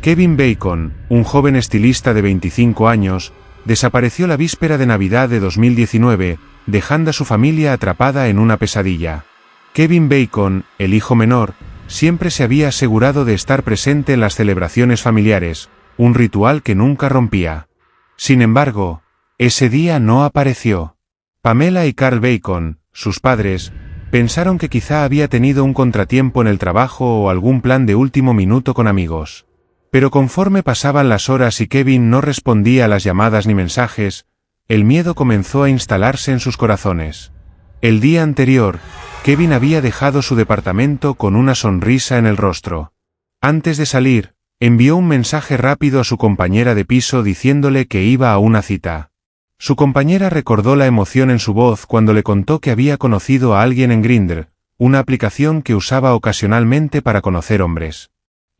Kevin Bacon, un joven estilista de 25 años, desapareció la víspera de Navidad de 2019, dejando a su familia atrapada en una pesadilla. Kevin Bacon, el hijo menor, siempre se había asegurado de estar presente en las celebraciones familiares, un ritual que nunca rompía. Sin embargo, ese día no apareció. Pamela y Carl Bacon, sus padres, pensaron que quizá había tenido un contratiempo en el trabajo o algún plan de último minuto con amigos. Pero conforme pasaban las horas y Kevin no respondía a las llamadas ni mensajes, el miedo comenzó a instalarse en sus corazones. El día anterior, Kevin había dejado su departamento con una sonrisa en el rostro. Antes de salir, envió un mensaje rápido a su compañera de piso diciéndole que iba a una cita. Su compañera recordó la emoción en su voz cuando le contó que había conocido a alguien en Grindr, una aplicación que usaba ocasionalmente para conocer hombres.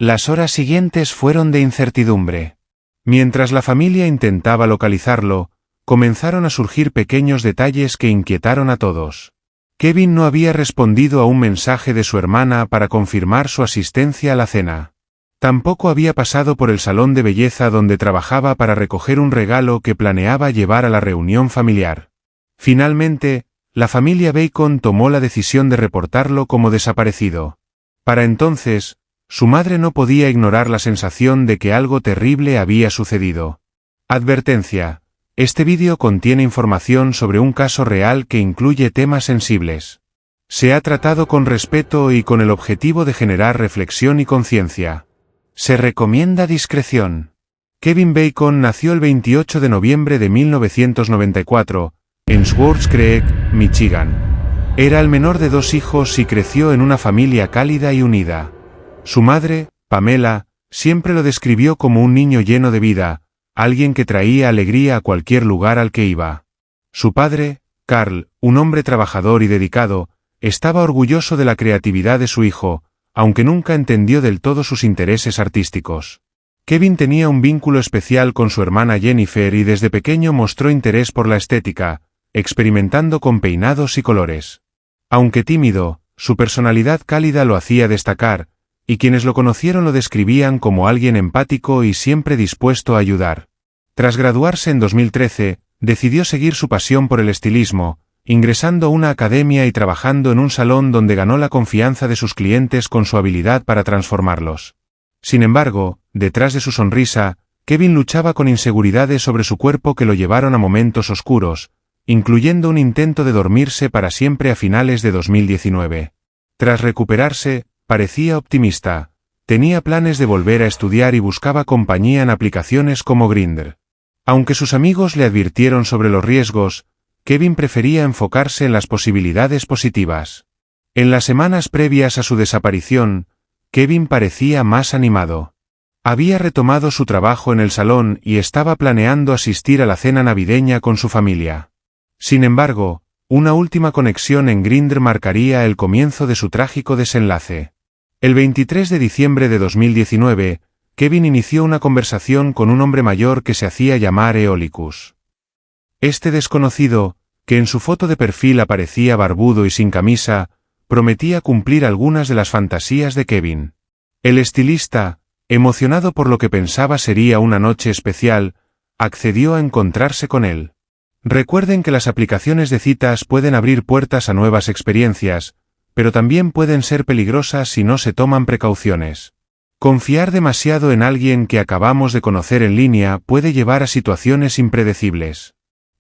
Las horas siguientes fueron de incertidumbre. Mientras la familia intentaba localizarlo, comenzaron a surgir pequeños detalles que inquietaron a todos. Kevin no había respondido a un mensaje de su hermana para confirmar su asistencia a la cena. Tampoco había pasado por el salón de belleza donde trabajaba para recoger un regalo que planeaba llevar a la reunión familiar. Finalmente, la familia Bacon tomó la decisión de reportarlo como desaparecido. Para entonces, su madre no podía ignorar la sensación de que algo terrible había sucedido. Advertencia: este vídeo contiene información sobre un caso real que incluye temas sensibles. Se ha tratado con respeto y con el objetivo de generar reflexión y conciencia. Se recomienda discreción. Kevin Bacon nació el 28 de noviembre de 1994, en Swartz Creek, Michigan. Era el menor de 2 hijos y creció en una familia cálida y unida. Su madre, Pamela, siempre lo describió como un niño lleno de vida, alguien que traía alegría a cualquier lugar al que iba. Su padre, Carl, un hombre trabajador y dedicado, estaba orgulloso de la creatividad de su hijo, aunque nunca entendió del todo sus intereses artísticos. Kevin tenía un vínculo especial con su hermana Jennifer y desde pequeño mostró interés por la estética, experimentando con peinados y colores. Aunque tímido, su personalidad cálida lo hacía destacar, y quienes lo conocieron lo describían como alguien empático y siempre dispuesto a ayudar. Tras graduarse en 2013, decidió seguir su pasión por el estilismo, ingresando a una academia y trabajando en un salón donde ganó la confianza de sus clientes con su habilidad para transformarlos. Sin embargo, detrás de su sonrisa, Kevin luchaba con inseguridades sobre su cuerpo que lo llevaron a momentos oscuros, incluyendo un intento de dormirse para siempre a finales de 2019. Tras recuperarse, parecía optimista, tenía planes de volver a estudiar y buscaba compañía en aplicaciones como Grindr. Aunque sus amigos le advirtieron sobre los riesgos, Kevin prefería enfocarse en las posibilidades positivas. En las semanas previas a su desaparición, Kevin parecía más animado. Había retomado su trabajo en el salón y estaba planeando asistir a la cena navideña con su familia. Sin embargo, una última conexión en Grindr marcaría el comienzo de su trágico desenlace. El 23 de diciembre de 2019, Kevin inició una conversación con un hombre mayor que se hacía llamar Eolicus. Este desconocido, que en su foto de perfil aparecía barbudo y sin camisa, prometía cumplir algunas de las fantasías de Kevin. El estilista, emocionado por lo que pensaba sería una noche especial, accedió a encontrarse con él. Recuerden que las aplicaciones de citas pueden abrir puertas a nuevas experiencias, pero también pueden ser peligrosas si no se toman precauciones. Confiar demasiado en alguien que acabamos de conocer en línea puede llevar a situaciones impredecibles.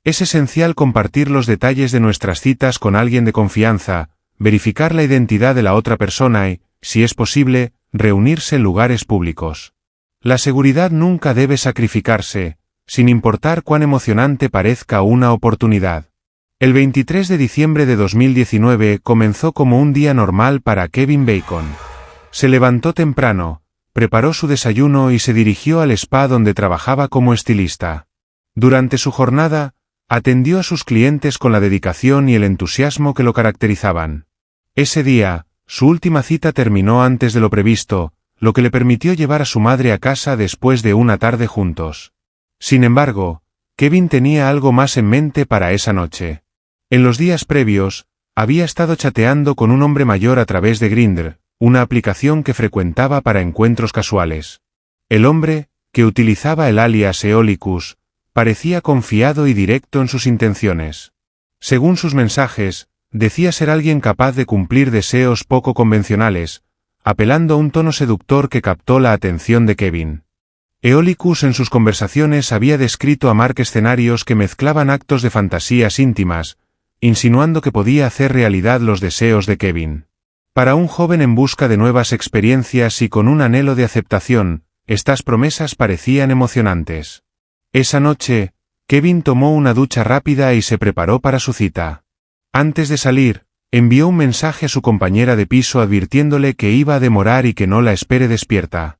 Es esencial compartir los detalles de nuestras citas con alguien de confianza, verificar la identidad de la otra persona y, si es posible, reunirse en lugares públicos. La seguridad nunca debe sacrificarse, sin importar cuán emocionante parezca una oportunidad. El 23 de diciembre de 2019 comenzó como un día normal para Kevin Bacon. Se levantó temprano, preparó su desayuno y se dirigió al spa donde trabajaba como estilista. Durante su jornada, atendió a sus clientes con la dedicación y el entusiasmo que lo caracterizaban. Ese día, su última cita terminó antes de lo previsto, lo que le permitió llevar a su madre a casa después de una tarde juntos. Sin embargo, Kevin tenía algo más en mente para esa noche. En los días previos, había estado chateando con un hombre mayor a través de Grindr, una aplicación que frecuentaba para encuentros casuales. El hombre, que utilizaba el alias Eolicus, parecía confiado y directo en sus intenciones. Según sus mensajes, decía ser alguien capaz de cumplir deseos poco convencionales, apelando a un tono seductor que captó la atención de Kevin. Eolicus en sus conversaciones había descrito a Mark escenarios que mezclaban actos de fantasías íntimas, insinuando que podía hacer realidad los deseos de Kevin. Para un joven en busca de nuevas experiencias y con un anhelo de aceptación, estas promesas parecían emocionantes. Esa noche, Kevin tomó una ducha rápida y se preparó para su cita. Antes de salir, envió un mensaje a su compañera de piso advirtiéndole que iba a demorar y que no la espere despierta.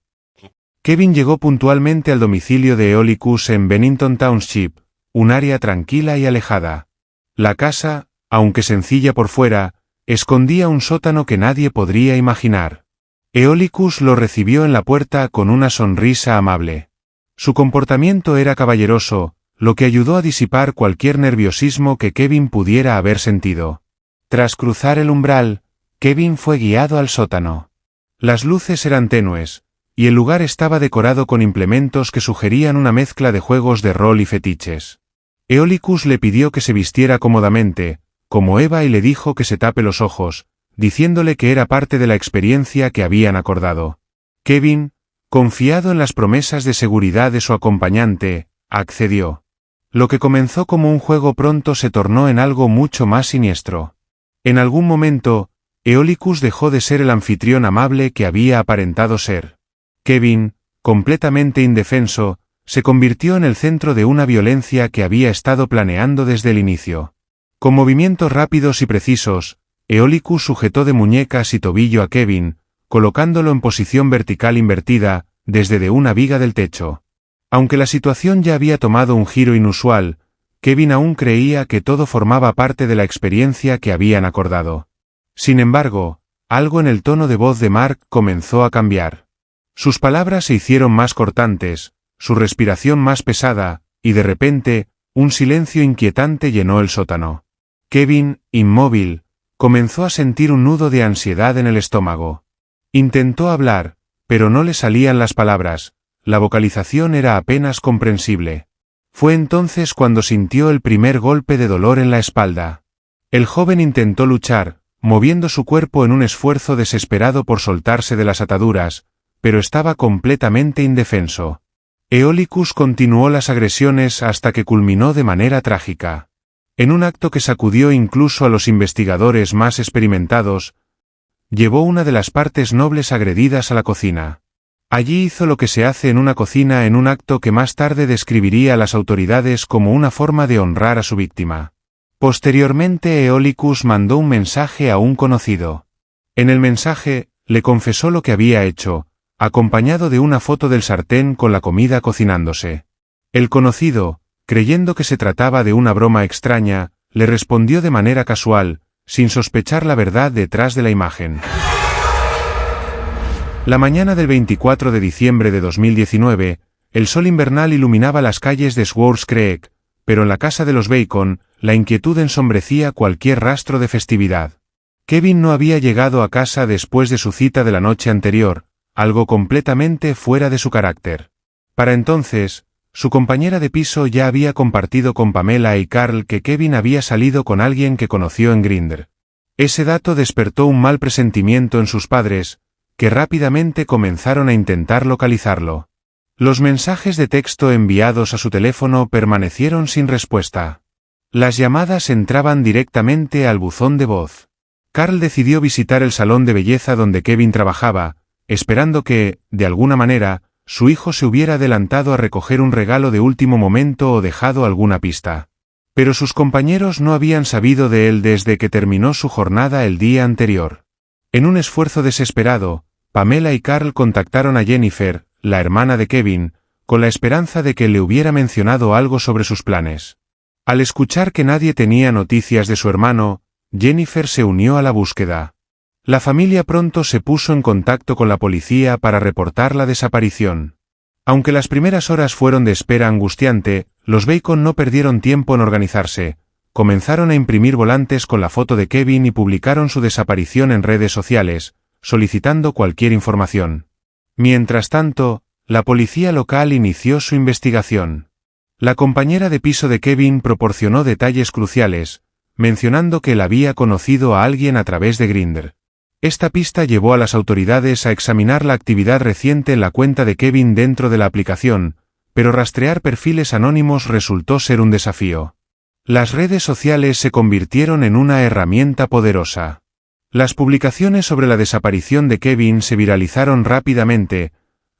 Kevin llegó puntualmente al domicilio de Eolicus en Bennington Township, un área tranquila y alejada. La casa, aunque sencilla por fuera, escondía un sótano que nadie podría imaginar. Eolicus lo recibió en la puerta con una sonrisa amable. Su comportamiento era caballeroso, lo que ayudó a disipar cualquier nerviosismo que Kevin pudiera haber sentido. Tras cruzar el umbral, Kevin fue guiado al sótano. Las luces eran tenues, y el lugar estaba decorado con implementos que sugerían una mezcla de juegos de rol y fetiches. Eolicus le pidió que se vistiera cómodamente, como Eva, y le dijo que se tape los ojos, diciéndole que era parte de la experiencia que habían acordado. Kevin, confiado en las promesas de seguridad de su acompañante, accedió. Lo que comenzó como un juego pronto se tornó en algo mucho más siniestro. En algún momento, Eolicus dejó de ser el anfitrión amable que había aparentado ser. Kevin, completamente indefenso, se convirtió en el centro de una violencia que había estado planeando desde el inicio. Con movimientos rápidos y precisos, Eolicus sujetó de muñecas y tobillo a Kevin, colocándolo en posición vertical invertida, desde de una viga del techo. Aunque la situación ya había tomado un giro inusual, Kevin aún creía que todo formaba parte de la experiencia que habían acordado. Sin embargo, algo en el tono de voz de Mark comenzó a cambiar. Sus palabras se hicieron más cortantes, su respiración más pesada, y de repente, un silencio inquietante llenó el sótano. Kevin, inmóvil, comenzó a sentir un nudo de ansiedad en el estómago. Intentó hablar, pero no le salían las palabras. La vocalización era apenas comprensible. Fue entonces cuando sintió el primer golpe de dolor en la espalda. El joven intentó luchar, moviendo su cuerpo en un esfuerzo desesperado por soltarse de las ataduras, pero estaba completamente indefenso. Eolicus continuó las agresiones hasta que culminó de manera trágica. En un acto que sacudió incluso a los investigadores más experimentados, llevó una de las partes nobles agredidas a la cocina. Allí hizo lo que se hace en una cocina en un acto que más tarde describiría a las autoridades como una forma de honrar a su víctima. Posteriormente Eolicus mandó un mensaje a un conocido. En el mensaje, le confesó lo que había hecho, acompañado de una foto del sartén con la comida cocinándose. El conocido, creyendo que se trataba de una broma extraña, le respondió de manera casual, sin sospechar la verdad detrás de la imagen. La mañana del 24 de diciembre de 2019, el sol invernal iluminaba las calles de Swartz Creek, pero en la casa de los Bacon, la inquietud ensombrecía cualquier rastro de festividad. Kevin no había llegado a casa después de su cita de la noche anterior, algo completamente fuera de su carácter. Para entonces, su compañera de piso ya había compartido con Pamela y Carl que Kevin había salido con alguien que conoció en Grindr. Ese dato despertó un mal presentimiento en sus padres, que rápidamente comenzaron a intentar localizarlo. Los mensajes de texto enviados a su teléfono permanecieron sin respuesta. Las llamadas entraban directamente al buzón de voz. Carl decidió visitar el salón de belleza donde Kevin trabajaba, esperando que, de alguna manera, su hijo se hubiera adelantado a recoger un regalo de último momento o dejado alguna pista. Pero sus compañeros no habían sabido de él desde que terminó su jornada el día anterior. En un esfuerzo desesperado, Pamela y Carl contactaron a Jennifer, la hermana de Kevin, con la esperanza de que le hubiera mencionado algo sobre sus planes. Al escuchar que nadie tenía noticias de su hermano, Jennifer se unió a la búsqueda. La familia pronto se puso en contacto con la policía para reportar la desaparición. Aunque las primeras horas fueron de espera angustiante, los Bacon no perdieron tiempo en organizarse, comenzaron a imprimir volantes con la foto de Kevin y publicaron su desaparición en redes sociales, solicitando cualquier información. Mientras tanto, La policía local inició su investigación. La compañera de piso de Kevin proporcionó detalles cruciales, mencionando que él había conocido a alguien a través de Grindr. Esta pista llevó a las autoridades a examinar la actividad reciente en la cuenta de Kevin dentro de la aplicación, pero rastrear perfiles anónimos resultó ser un desafío. Las redes sociales se convirtieron en una herramienta poderosa. Las publicaciones sobre la desaparición de Kevin se viralizaron rápidamente,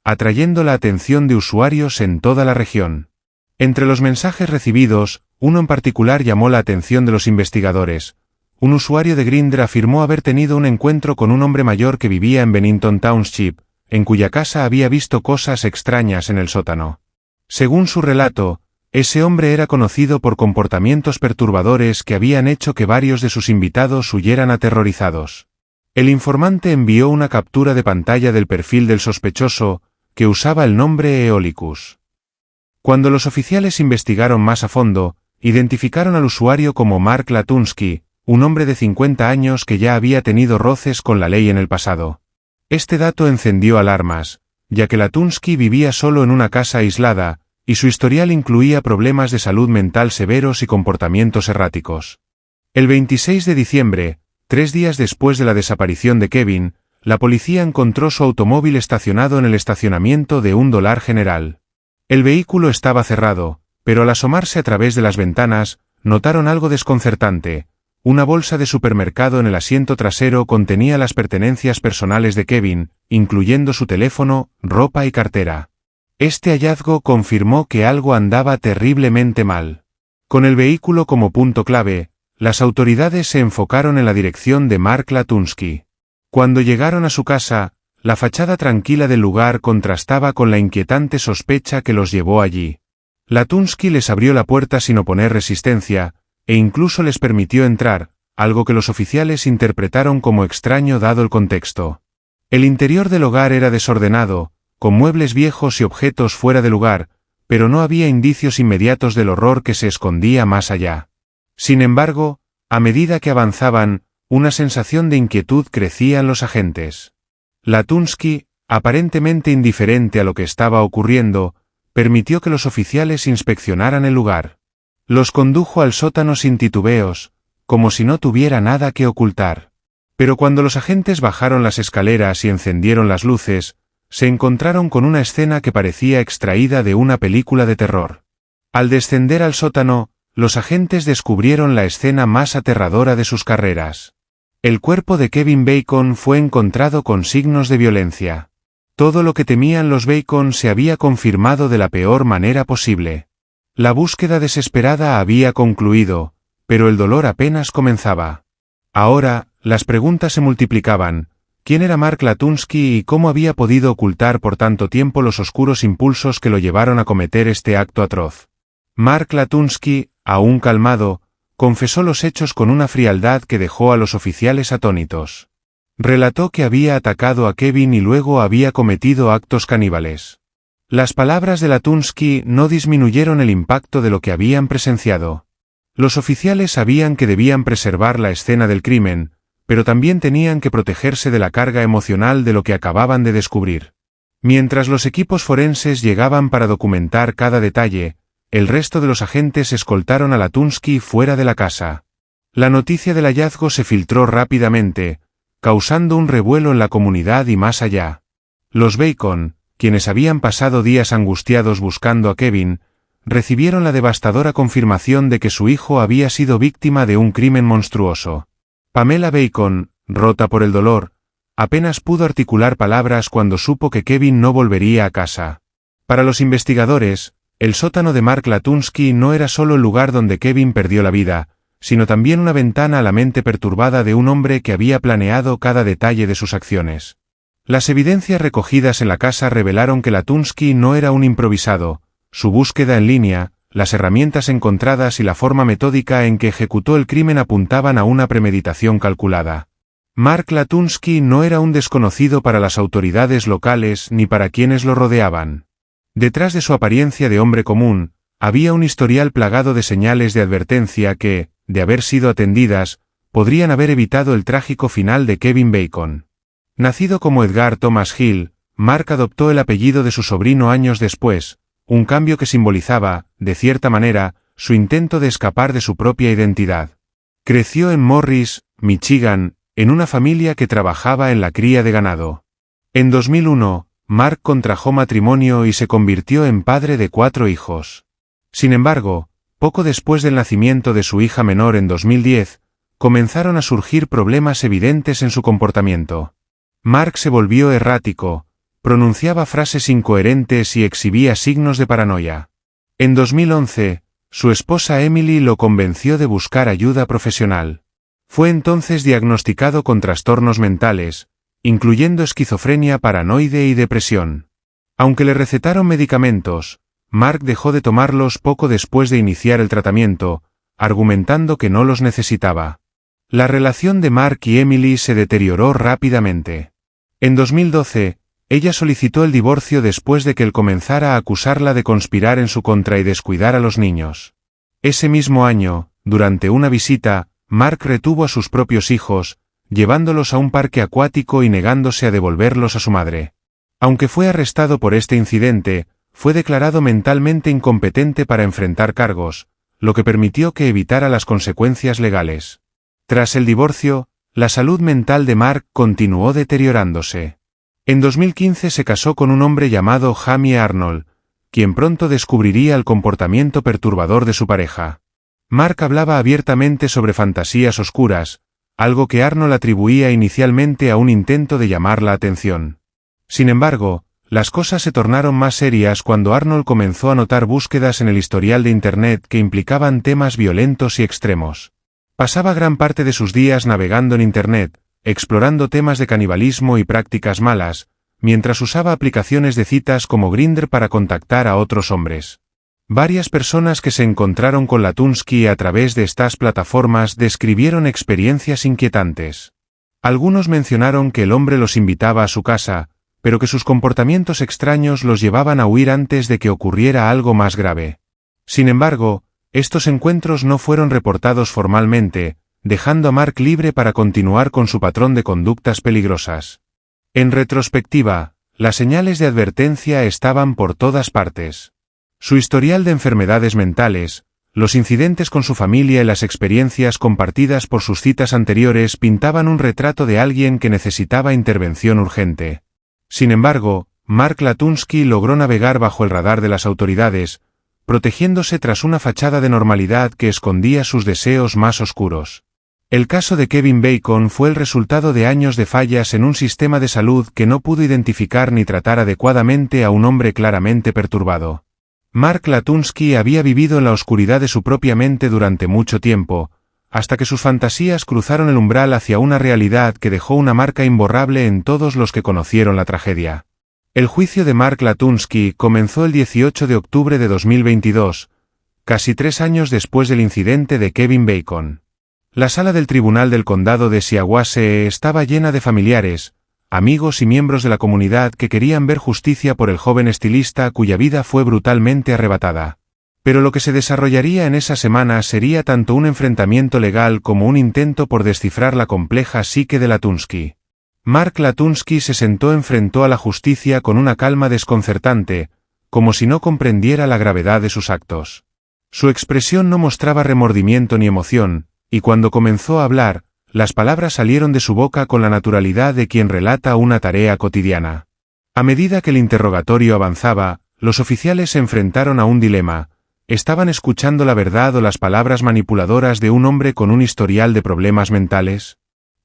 atrayendo la atención de usuarios en toda la región. Entre los mensajes recibidos, uno en particular llamó la atención de los investigadores. Un usuario de Grindr afirmó haber tenido un encuentro con un hombre mayor que vivía en Bennington Township, en cuya casa había visto cosas extrañas en el sótano. Según su relato, ese hombre era conocido por comportamientos perturbadores que habían hecho que varios de sus invitados huyeran aterrorizados. El informante envió una captura de pantalla del perfil del sospechoso, que usaba el nombre Eolicus. Cuando los oficiales investigaron más a fondo, identificaron al usuario como Mark Latunsky, un hombre de 50 años que ya había tenido roces con la ley en el pasado. Este dato encendió alarmas, ya que Latunsky vivía solo en una casa aislada, y su historial incluía problemas de salud mental severos y comportamientos erráticos. El 26 de diciembre, 3 días después de la desaparición de Kevin, la policía encontró su automóvil estacionado en el estacionamiento de un Dollar General. El vehículo estaba cerrado, pero al asomarse a través de las ventanas, notaron algo desconcertante. Una bolsa de supermercado en el asiento trasero contenía las pertenencias personales de Kevin, incluyendo su teléfono, ropa y cartera. Este hallazgo confirmó que algo andaba terriblemente mal. Con el vehículo como punto clave, las autoridades se enfocaron en la dirección de Mark Latunsky. Cuando llegaron a su casa, la fachada tranquila del lugar contrastaba con la inquietante sospecha que los llevó allí. Latunsky les abrió la puerta sin oponer resistencia, e incluso les permitió entrar, algo que los oficiales interpretaron como extraño dado el contexto. El interior del hogar era desordenado, con muebles viejos y objetos fuera de lugar, pero no había indicios inmediatos del horror que se escondía más allá. Sin embargo, a medida que avanzaban, una sensación de inquietud crecía en los agentes. Latunsky, aparentemente indiferente a lo que estaba ocurriendo, permitió que los oficiales inspeccionaran el lugar. Los condujo al sótano sin titubeos, como si no tuviera nada que ocultar. Pero cuando los agentes bajaron las escaleras y encendieron las luces, se encontraron con una escena que parecía extraída de una película de terror. Al descender al sótano, los agentes descubrieron la escena más aterradora de sus carreras. El cuerpo de Kevin Bacon fue encontrado con signos de violencia. Todo lo que temían los Bacon se había confirmado de la peor manera posible. La búsqueda desesperada había concluido, pero el dolor apenas comenzaba. Ahora, las preguntas se multiplicaban. ¿Quién era Mark Latunsky y cómo había podido ocultar por tanto tiempo los oscuros impulsos que lo llevaron a cometer este acto atroz? Mark Latunsky, aún calmado, confesó los hechos con una frialdad que dejó a los oficiales atónitos. Relató que había atacado a Kevin y luego había cometido actos caníbales. Las palabras de Latunsky no disminuyeron el impacto de lo que habían presenciado. Los oficiales sabían que debían preservar la escena del crimen, pero también tenían que protegerse de la carga emocional de lo que acababan de descubrir. Mientras los equipos forenses llegaban para documentar cada detalle, el resto de los agentes escoltaron a Latunsky fuera de la casa. La noticia del hallazgo se filtró rápidamente, causando un revuelo en la comunidad y más allá. Los Bacon, quienes habían pasado días angustiados buscando a Kevin, recibieron la devastadora confirmación de que su hijo había sido víctima de un crimen monstruoso. Pamela Bacon, rota por el dolor, apenas pudo articular palabras cuando supo que Kevin no volvería a casa. Para los investigadores, el sótano de Mark Latunsky no era solo el lugar donde Kevin perdió la vida, sino también una ventana a la mente perturbada de un hombre que había planeado cada detalle de sus acciones. Las evidencias recogidas en la casa revelaron que Latunsky no era un improvisado. Su búsqueda en línea, las herramientas encontradas y la forma metódica en que ejecutó el crimen apuntaban a una premeditación calculada. Mark Latunsky no era un desconocido para las autoridades locales ni para quienes lo rodeaban. Detrás de su apariencia de hombre común, había un historial plagado de señales de advertencia que, de haber sido atendidas, podrían haber evitado el trágico final de Kevin Bacon. Nacido como Edgar Thomas Hill, Mark adoptó el apellido de su sobrino años después, un cambio que simbolizaba, de cierta manera, su intento de escapar de su propia identidad. Creció en Morris, Michigan, en una familia que trabajaba en la cría de ganado. En 2001, Mark contrajo matrimonio y se convirtió en padre de 4 hijos. Sin embargo, poco después del nacimiento de su hija menor en 2010, comenzaron a surgir problemas evidentes en su comportamiento. Mark se volvió errático, pronunciaba frases incoherentes y exhibía signos de paranoia. En 2011, su esposa Emily lo convenció de buscar ayuda profesional. Fue entonces diagnosticado con trastornos mentales, incluyendo esquizofrenia paranoide y depresión. Aunque le recetaron medicamentos, Mark dejó de tomarlos poco después de iniciar el tratamiento, argumentando que no los necesitaba. La relación de Mark y Emily se deterioró rápidamente. En 2012, ella solicitó el divorcio después de que él comenzara a acusarla de conspirar en su contra y descuidar a los niños. Ese mismo año, durante una visita, Mark retuvo a sus propios hijos, llevándolos a un parque acuático y negándose a devolverlos a su madre. Aunque fue arrestado por este incidente, fue declarado mentalmente incompetente para enfrentar cargos, lo que permitió que evitara las consecuencias legales. Tras el divorcio, la salud mental de Mark continuó deteriorándose. En 2015 se casó con un hombre llamado Jamie Arnold, quien pronto descubriría el comportamiento perturbador de su pareja. Mark hablaba abiertamente sobre fantasías oscuras, algo que Arnold atribuía inicialmente a un intento de llamar la atención. Sin embargo, las cosas se tornaron más serias cuando Arnold comenzó a notar búsquedas en el historial de Internet que implicaban temas violentos y extremos. Pasaba gran parte de sus días navegando en Internet, explorando temas de canibalismo y prácticas malas, mientras usaba aplicaciones de citas como Grindr para contactar a otros hombres. Varias personas que se encontraron con Latunsky a través de estas plataformas describieron experiencias inquietantes. Algunos mencionaron que el hombre los invitaba a su casa, pero que sus comportamientos extraños los llevaban a huir antes de que ocurriera algo más grave. Sin embargo, estos encuentros no fueron reportados formalmente, dejando a Mark libre para continuar con su patrón de conductas peligrosas. En retrospectiva, las señales de advertencia estaban por todas partes. Su historial de enfermedades mentales, los incidentes con su familia y las experiencias compartidas por sus citas anteriores pintaban un retrato de alguien que necesitaba intervención urgente. Sin embargo, Mark Latunsky logró navegar bajo el radar de las autoridades, protegiéndose tras una fachada de normalidad que escondía sus deseos más oscuros. El caso de Kevin Bacon fue el resultado de años de fallas en un sistema de salud que no pudo identificar ni tratar adecuadamente a un hombre claramente perturbado. Mark Latunsky había vivido en la oscuridad de su propia mente durante mucho tiempo, hasta que sus fantasías cruzaron el umbral hacia una realidad que dejó una marca imborrable en todos los que conocieron la tragedia. El juicio de Mark Latunsky comenzó el 18 de octubre de 2022, casi 3 años después del incidente de Kevin Bacon. La sala del Tribunal del Condado de Siwassee estaba llena de familiares, amigos y miembros de la comunidad que querían ver justicia por el joven estilista cuya vida fue brutalmente arrebatada. Pero lo que se desarrollaría en esa semana sería tanto un enfrentamiento legal como un intento por descifrar la compleja psique de Latunsky. Mark Latunsky se sentó enfrente a la justicia con una calma desconcertante, como si no comprendiera la gravedad de sus actos. Su expresión no mostraba remordimiento ni emoción, y cuando comenzó a hablar, las palabras salieron de su boca con la naturalidad de quien relata una tarea cotidiana. A medida que el interrogatorio avanzaba, los oficiales se enfrentaron a un dilema. ¿Estaban escuchando la verdad o las palabras manipuladoras de un hombre con un historial de problemas mentales?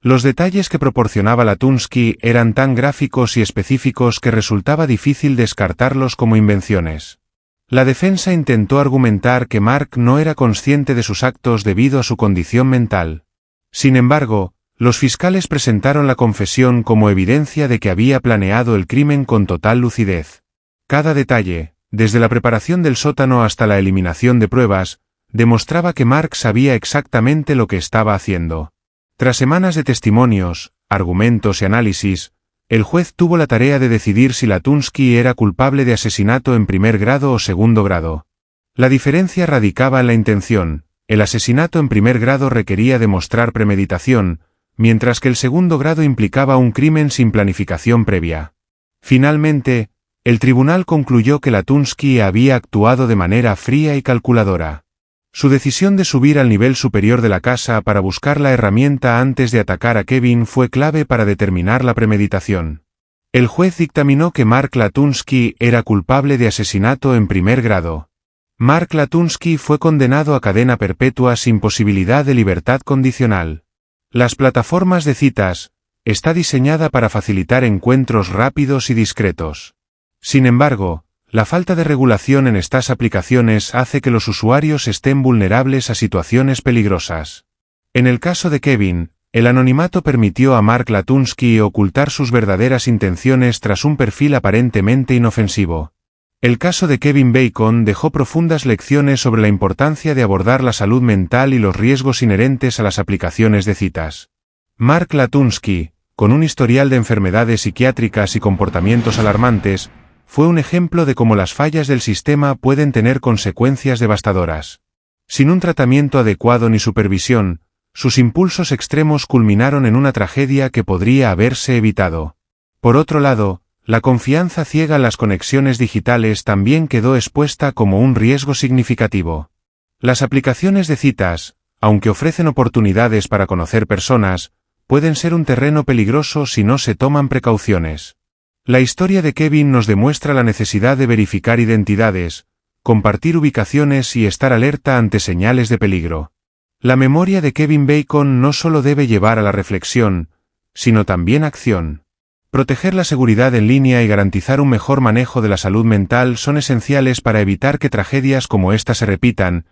Los detalles que proporcionaba Latunsky eran tan gráficos y específicos que resultaba difícil descartarlos como invenciones. La defensa intentó argumentar que Mark no era consciente de sus actos debido a su condición mental. Sin embargo, los fiscales presentaron la confesión como evidencia de que había planeado el crimen con total lucidez. Cada detalle, desde la preparación del sótano hasta la eliminación de pruebas, demostraba que Mark sabía exactamente lo que estaba haciendo. Tras semanas de testimonios, argumentos y análisis, el juez tuvo la tarea de decidir si Latunsky era culpable de asesinato en primer grado o segundo grado. La diferencia radicaba en la intención. El asesinato en primer grado requería demostrar premeditación, mientras que el segundo grado implicaba un crimen sin planificación previa. Finalmente, el tribunal concluyó que Latunsky había actuado de manera fría y calculadora. Su decisión de subir al nivel superior de la casa para buscar la herramienta antes de atacar a Kevin fue clave para determinar la premeditación. El juez dictaminó que Mark Latunsky era culpable de asesinato en primer grado. Mark Latunsky fue condenado a cadena perpetua sin posibilidad de libertad condicional. Las plataformas de citas está diseñada para facilitar encuentros rápidos y discretos. Sin embargo, la falta de regulación en estas aplicaciones hace que los usuarios estén vulnerables a situaciones peligrosas. En el caso de Kevin, el anonimato permitió a Mark Latunsky ocultar sus verdaderas intenciones tras un perfil aparentemente inofensivo. El caso de Kevin Bacon dejó profundas lecciones sobre la importancia de abordar la salud mental y los riesgos inherentes a las aplicaciones de citas. Mark Latunsky, con un historial de enfermedades psiquiátricas y comportamientos alarmantes, fue un ejemplo de cómo las fallas del sistema pueden tener consecuencias devastadoras. Sin un tratamiento adecuado ni supervisión, sus impulsos extremos culminaron en una tragedia que podría haberse evitado. Por otro lado, la confianza ciega en las conexiones digitales también quedó expuesta como un riesgo significativo. Las aplicaciones de citas, aunque ofrecen oportunidades para conocer personas, pueden ser un terreno peligroso si no se toman precauciones. La historia de Kevin nos demuestra la necesidad de verificar identidades, compartir ubicaciones y estar alerta ante señales de peligro. La memoria de Kevin Bacon no solo debe llevar a la reflexión, sino también a acción. Proteger la seguridad en línea y garantizar un mejor manejo de la salud mental son esenciales para evitar que tragedias como esta se repitan,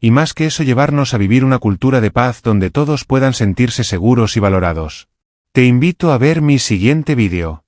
y más que eso llevarnos a vivir una cultura de paz donde todos puedan sentirse seguros y valorados. Te invito a ver mi siguiente vídeo.